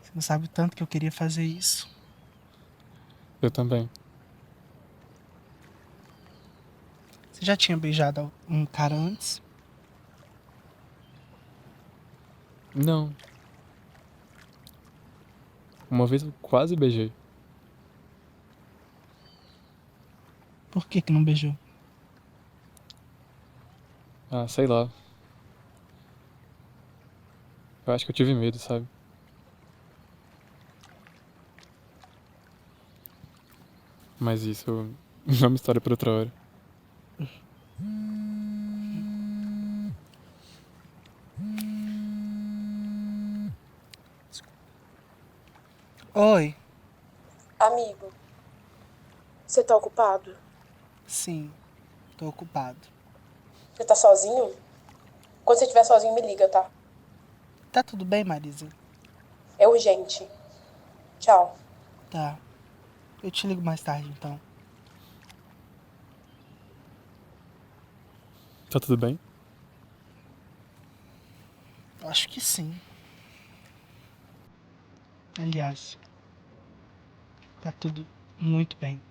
Você não sabe o tanto que eu queria fazer isso. Eu também. Você já tinha beijado um cara antes? Não. Uma vez eu quase beijei. Por que que não beijou? Ah, sei lá. Eu acho que eu tive medo, sabe? Mas isso é uma história pra outra hora. Oi. Amigo, você tá ocupado? Sim, tô ocupado. Você tá sozinho? Quando você estiver sozinho, me liga, tá? Tá tudo bem, Marisa? É urgente. Tchau. Tá. Eu te ligo mais tarde, então. Tá tudo bem? Acho que sim. Aliás, tá tudo muito bem.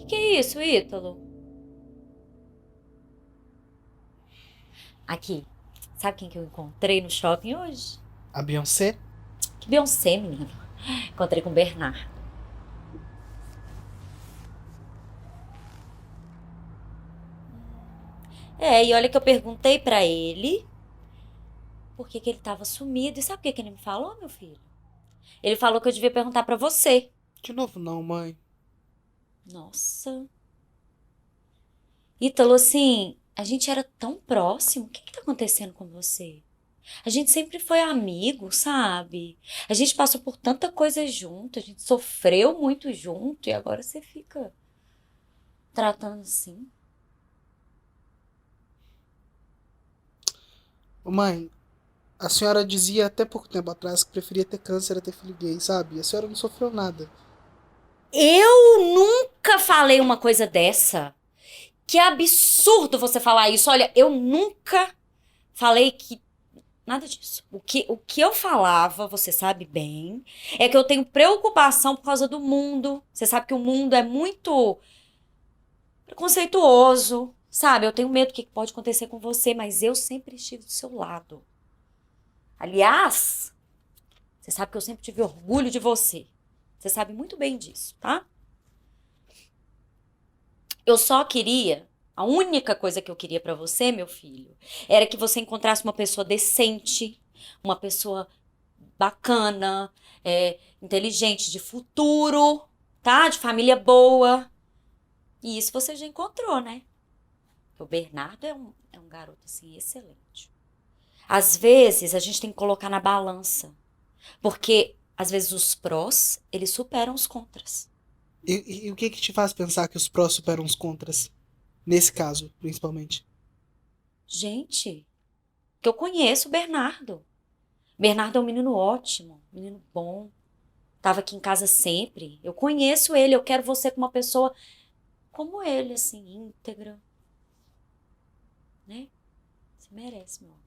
Que é isso, Ítalo? Aqui, sabe quem que eu encontrei no shopping hoje? A Beyoncé? Que Beyoncé, menino. Encontrei com o Bernardo. E olha que eu perguntei pra ele por que que ele tava sumido. E sabe o que que ele me falou, meu filho? Ele falou que eu devia perguntar pra você. De novo não, mãe. Nossa. Ítalo, assim, a gente era tão próximo. O que que tá acontecendo com você? A gente sempre foi amigo, sabe? A gente passou por tanta coisa junto, a gente sofreu muito junto e agora você fica tratando assim. Ô, mãe, a senhora dizia até pouco tempo atrás que preferia ter câncer a ter filho gay, sabe? A senhora não sofreu nada. Eu nunca falei uma coisa dessa. Que absurdo você falar isso. Olha, eu nunca falei que nada disso. O que eu falava, você sabe bem, é que eu tenho preocupação por causa do mundo. Você sabe que o mundo é muito preconceituoso, sabe? Eu tenho medo do que pode acontecer com você, mas eu sempre estive do seu lado. Aliás, você sabe que eu sempre tive orgulho de você. Você sabe muito bem disso, tá? Eu só queria, a única coisa que eu queria pra você, meu filho, era que você encontrasse uma pessoa decente, uma pessoa bacana, inteligente, de futuro, tá? De família boa. E isso você já encontrou, né? O Bernardo é um garoto, assim, excelente. Às vezes, a gente tem que colocar na balança. Porque, às vezes, os prós, eles superam os contras. E o que que te faz pensar que os prós superam os contras? Nesse caso, principalmente. Gente, que eu conheço o Bernardo. Bernardo é um menino ótimo, menino bom. Tava aqui em casa sempre. Eu conheço ele, eu quero você com uma pessoa como ele, assim, íntegra. Né? Você merece, meu amor.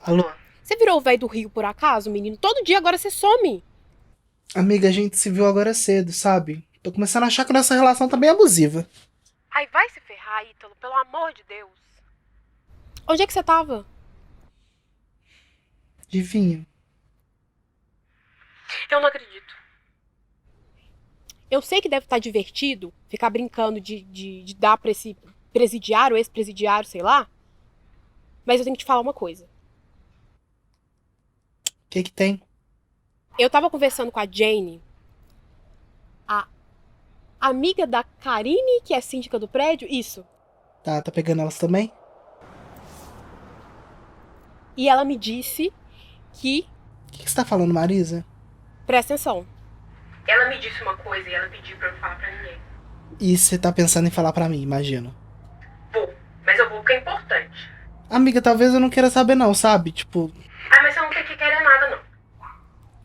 Alô? Você virou o velho do Rio por acaso, menino? Todo dia agora você some. Amiga, a gente se viu agora cedo, sabe? Tô começando a achar que nossa relação tá bem abusiva. Ai, vai se ferrar, Ítalo, pelo amor de Deus. Onde é que você tava? Adivinha? Eu não acredito. Eu sei que deve estar divertido ficar brincando de dar pra esse presidiário, ex-presidiário, sei lá. Mas eu tenho que te falar uma coisa. O que que tem? Eu tava conversando com a Jane, a amiga da Karine, que é síndica do prédio, isso. Tá pegando elas também? E ela me disse que... O que que você tá falando, Marisa? Presta atenção. Ela me disse uma coisa e ela pediu pra eu não falar pra ninguém. E você tá pensando em falar pra mim, imagino. Vou, mas eu vou porque é importante. Amiga, talvez eu não queira saber não, sabe? Tipo, Ah, mas você não tem que querer nada, não.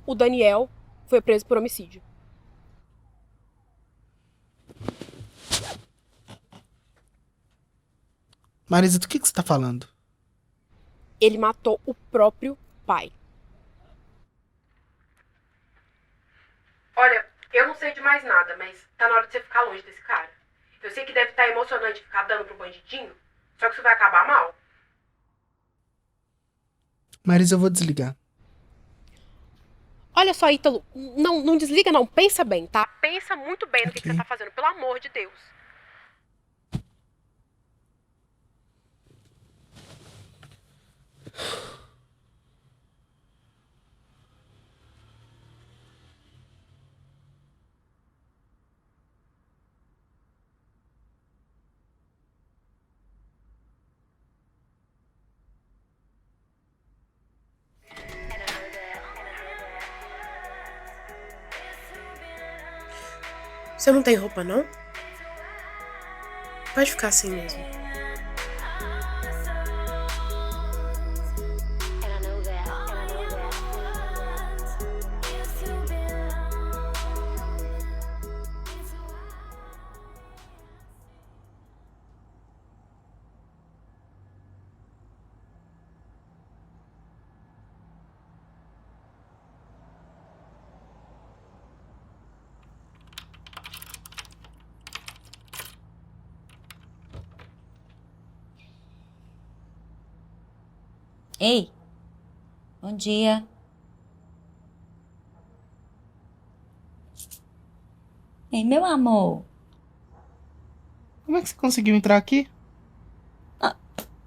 O Daniel foi preso por homicídio. Marisa, do que você tá falando? Ele matou o próprio pai. Olha, eu não sei de mais nada, mas tá na hora de você ficar longe desse cara. Eu sei que deve estar emocionante ficar dando pro bandidinho, só que isso vai acabar mal. Marisa, eu vou desligar. Olha só, Ítalo, não desliga não, pensa bem, tá? Pensa muito bem no que Ok. você tá fazendo, pelo amor de Deus. Você não tem roupa, não? Pode ficar assim mesmo. Ei, bom dia. Ei, meu amor. Como é que você conseguiu entrar aqui?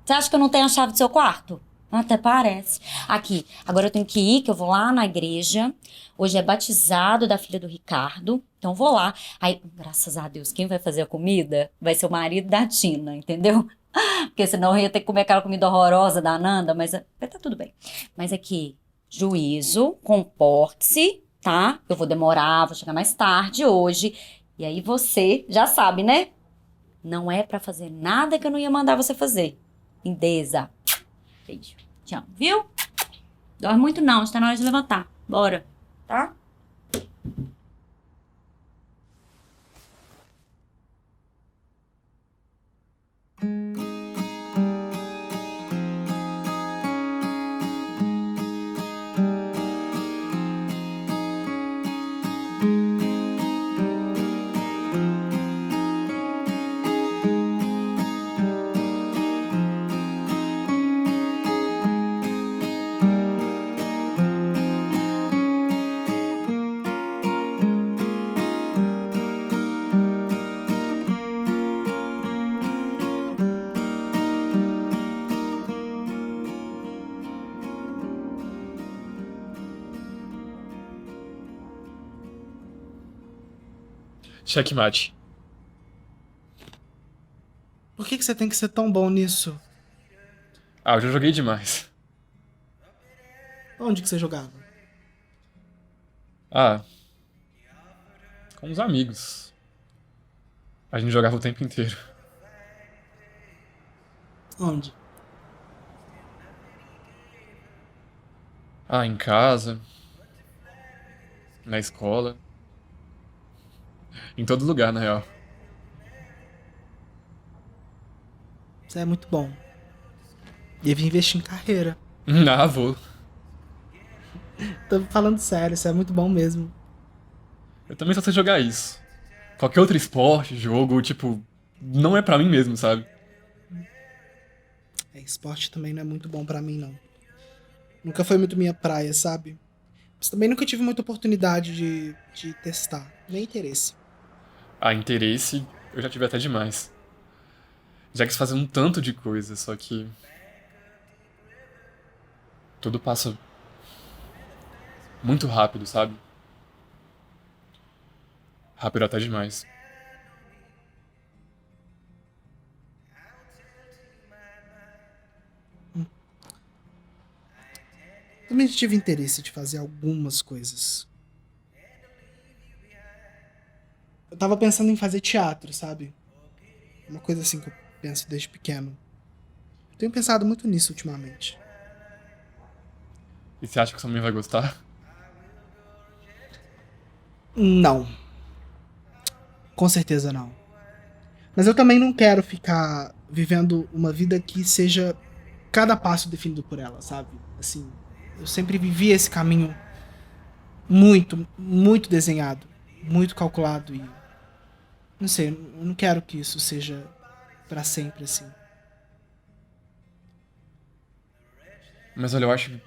Você acha que eu não tenho a chave do seu quarto? Até parece. Aqui, agora eu tenho que ir, que eu vou lá na igreja. Hoje é batizado da filha do Ricardo. Então vou lá. Aí, graças a Deus, quem vai fazer a comida vai ser o marido da Tina, entendeu? Porque senão eu ia ter que comer aquela comida horrorosa da Nanda, mas tá tudo bem. Mas aqui, juízo, comporte-se, tá? Eu vou demorar, vou chegar mais tarde hoje. E aí você já sabe, né? Não é pra fazer nada que eu não ia mandar você fazer. Lindeza. Beijo. Te amo, viu? Dorme muito não, está na hora de levantar. Bora, tá? Checkmate. Por que você tem que ser tão bom nisso? Ah, eu já joguei demais. Onde que você jogava? Ah, com os amigos. A gente jogava o tempo inteiro. Onde? Ah, em casa. Na escola. Em todo lugar, na real. Você é muito bom. Devia investir em carreira. Ah, vou. Tô falando sério, você é muito bom mesmo. Eu também só sei jogar isso. Qualquer outro esporte, jogo, tipo, não é pra mim mesmo, sabe? Esporte também não é muito bom pra mim, não. Nunca foi muito minha praia, sabe? Mas também nunca tive muita oportunidade de testar. Nem interesse. Ah, interesse, eu já tive até demais. Já quis fazer um tanto de coisa, só que tudo passa muito rápido, sabe? Rápido até demais. Também tive interesse de fazer algumas coisas. Eu tava pensando em fazer teatro, sabe? Uma coisa assim que eu penso desde pequeno. Eu tenho pensado muito nisso ultimamente. E você acha que sua mãe vai gostar? Não. Com certeza não. Mas eu também não quero ficar vivendo uma vida que seja cada passo definido por ela, sabe? Assim, eu sempre vivi esse caminho muito desenhado, muito calculado e não sei, eu não quero que isso seja pra sempre assim. Mas olha, eu acho.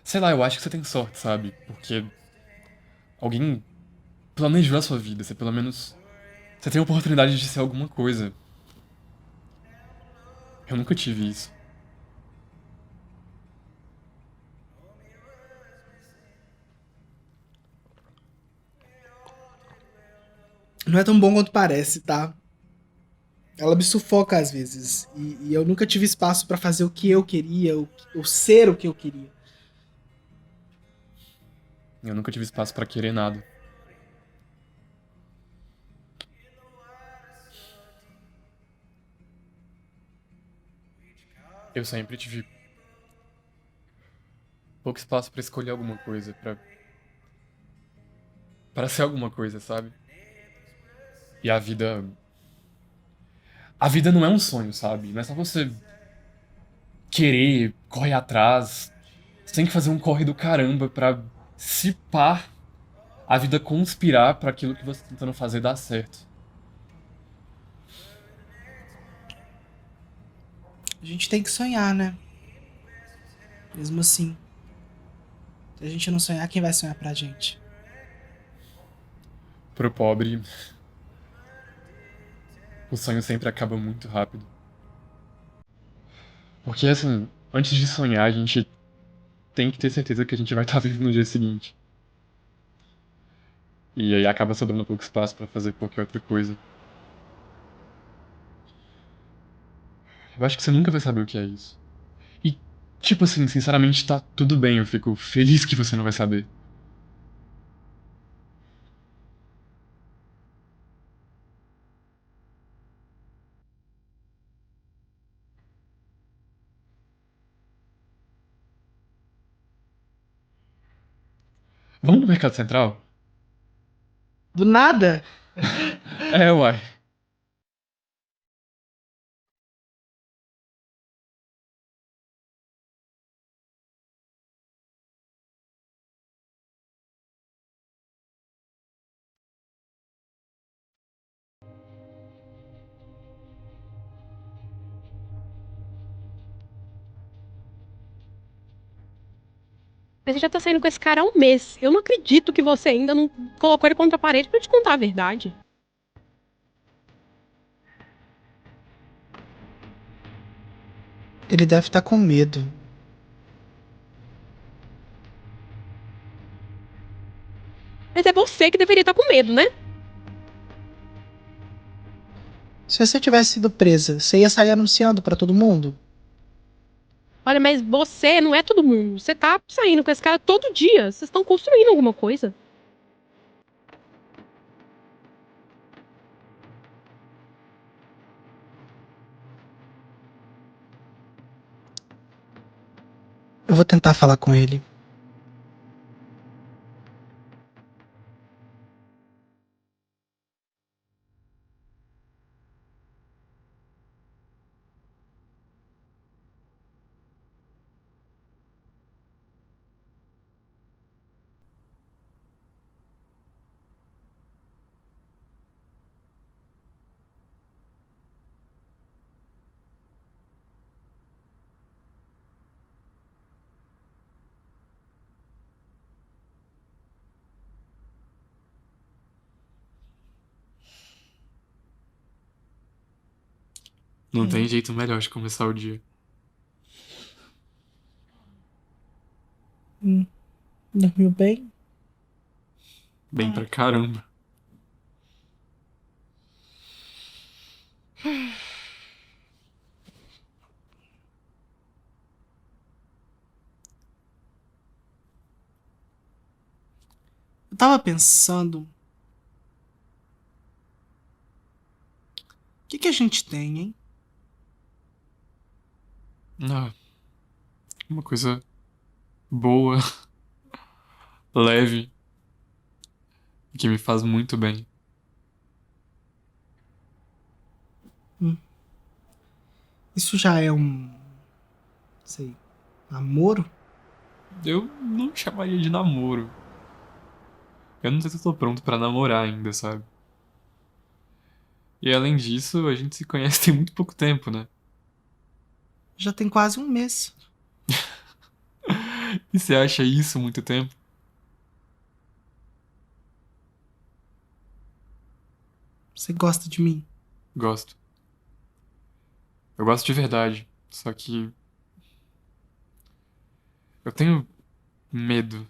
Sei lá, eu acho que você tem sorte, sabe? Porque alguém planejou a sua vida, você pelo menos. Você tem a oportunidade de ser alguma coisa. Eu nunca tive isso. Não é tão bom quanto parece, tá? Ela me sufoca às vezes e eu nunca tive espaço pra fazer o que eu queria, ou ser o que eu queria. Eu nunca tive espaço pra querer nada. Eu sempre tive pouco espaço pra escolher alguma coisa, pra ser alguma coisa, sabe? E a vida não é um sonho, sabe? Não é só você querer, correr atrás. Você tem que fazer um corre do caramba pra, se pá, a vida conspirar pra aquilo que você tá tentando fazer dar certo. A gente tem que sonhar, né? Mesmo assim. Se a gente não sonhar, quem vai sonhar pra gente? Pro pobre, o sonho sempre acaba muito rápido. Porque, assim, antes de sonhar, a gente tem que ter certeza que a gente vai estar vivo no dia seguinte. E aí acaba sobrando pouco espaço pra fazer qualquer outra coisa. Eu acho que você nunca vai saber o que é isso. E, tipo assim, sinceramente, tá tudo bem. Eu fico feliz que você não vai saber. Vamos no Mercado Central? Do nada? É, uai. Mas você já tá saindo com esse cara há um mês. Eu não acredito que você ainda não colocou ele contra a parede pra te contar a verdade. Ele deve estar com medo. Mas é você que deveria estar com medo, né? Se você tivesse sido presa, você ia sair anunciando pra todo mundo? Olha, mas você não é todo mundo. Você tá saindo com esse cara todo dia. Vocês estão construindo alguma coisa. Eu vou tentar falar com ele. Não tem jeito melhor de começar o dia. Dormiu bem? Bem pra caramba. Eu tava pensando. O que a gente tem, hein? Ah, uma coisa boa, leve, que me faz muito bem. Isso já é um. Sei. Namoro? Eu não chamaria de namoro. Eu não sei se eu tô pronto pra namorar ainda, sabe? E além disso, a gente se conhece tem muito pouco tempo, né? Já tem quase um mês. E você acha isso muito tempo? Você gosta de mim? Gosto. Eu gosto de verdade. Só que eu tenho medo.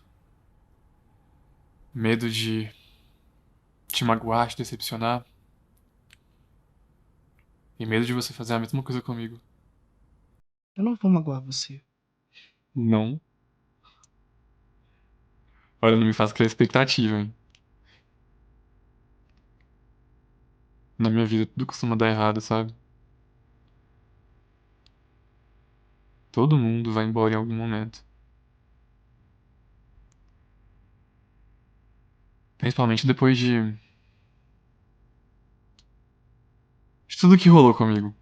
Medo de te magoar, te decepcionar. E medo de você fazer a mesma coisa comigo. Eu não vou magoar você. Não. Olha, não me faz criar expectativa, hein? Na minha vida tudo costuma dar errado, sabe? Todo mundo vai embora em algum momento. Principalmente depois de tudo que rolou comigo.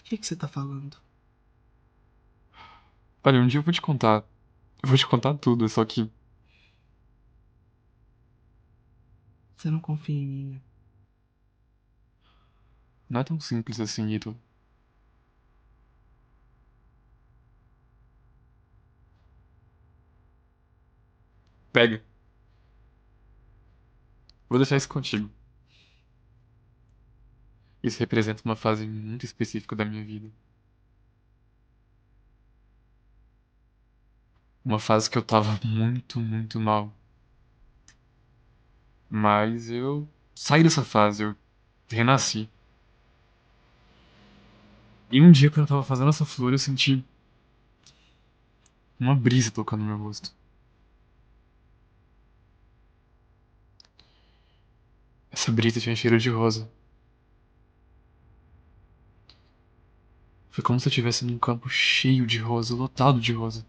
O que você tá falando? Olha, um dia eu vou te contar. Eu vou te contar tudo, só que Você não confia em mim, né? não é tão simples assim, Ito. Pega. Vou deixar isso contigo. Isso representa uma fase muito específica da minha vida. Uma fase que eu tava muito, muito mal. Mas eu saí dessa fase, eu renasci. E um dia, quando eu tava fazendo essa flor, eu senti uma brisa tocando no meu rosto. Essa brisa tinha cheiro de rosa. Foi como se eu estivesse num campo cheio de rosa, lotado de rosa.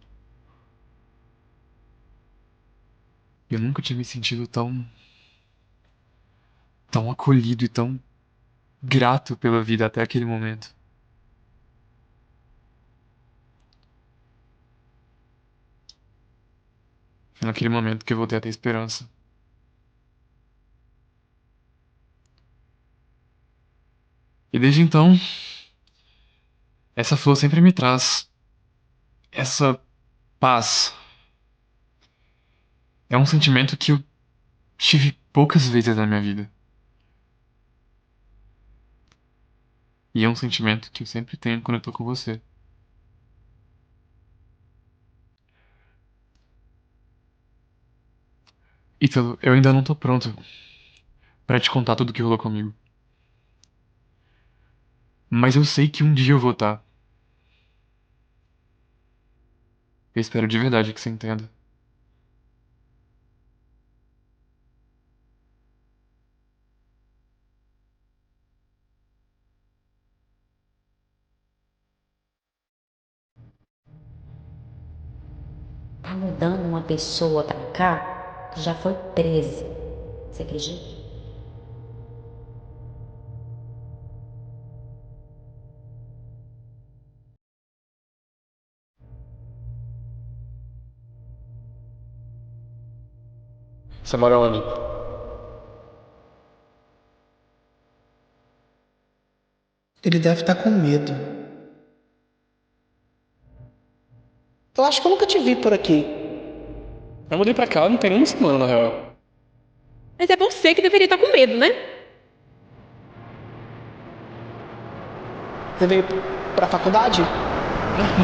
Eu nunca tinha me sentido tão acolhido e tão grato pela vida até aquele momento. Foi naquele momento que eu voltei a ter esperança. E desde então, essa flor sempre me traz essa paz. É um sentimento que eu tive poucas vezes na minha vida. E é um sentimento que eu sempre tenho quando eu tô com você. Ítalo, eu ainda não tô pronto pra te contar tudo o que rolou comigo. Mas eu sei que um dia eu vou estar. Eu espero de verdade que você entenda. Tá mudando uma pessoa pra cá que já foi presa. Você acredita? Você mora onde? Ele deve estar com medo. Eu acho que eu nunca te vi por aqui. Eu mudei pra cá, não tem nenhuma semana, na real. Mas é você que deveria estar com medo, né? Você veio pra faculdade?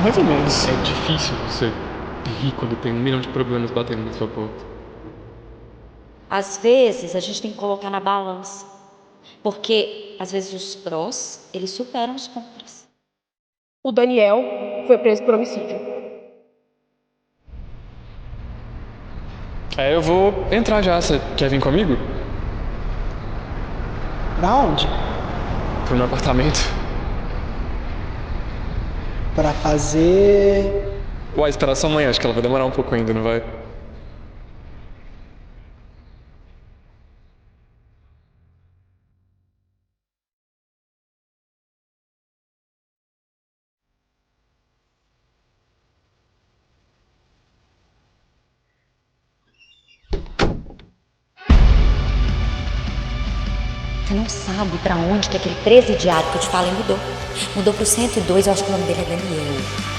Mais ou menos. É difícil você rir quando tem 1 milhão de problemas batendo na sua porta. Às vezes a gente tem que colocar na balança. Porque às vezes os prós, eles superam os contras. O Daniel foi preso por homicídio. Eu vou entrar já. Você quer vir comigo? Pra onde? Pro meu apartamento. Pra fazer... Uai, esperar sua mãe, acho que ela vai demorar um pouco ainda, não vai? Você não sabe pra onde que aquele presidiário que eu te falei mudou. Mudou pro 102, eu acho que o nome dele é Daniel.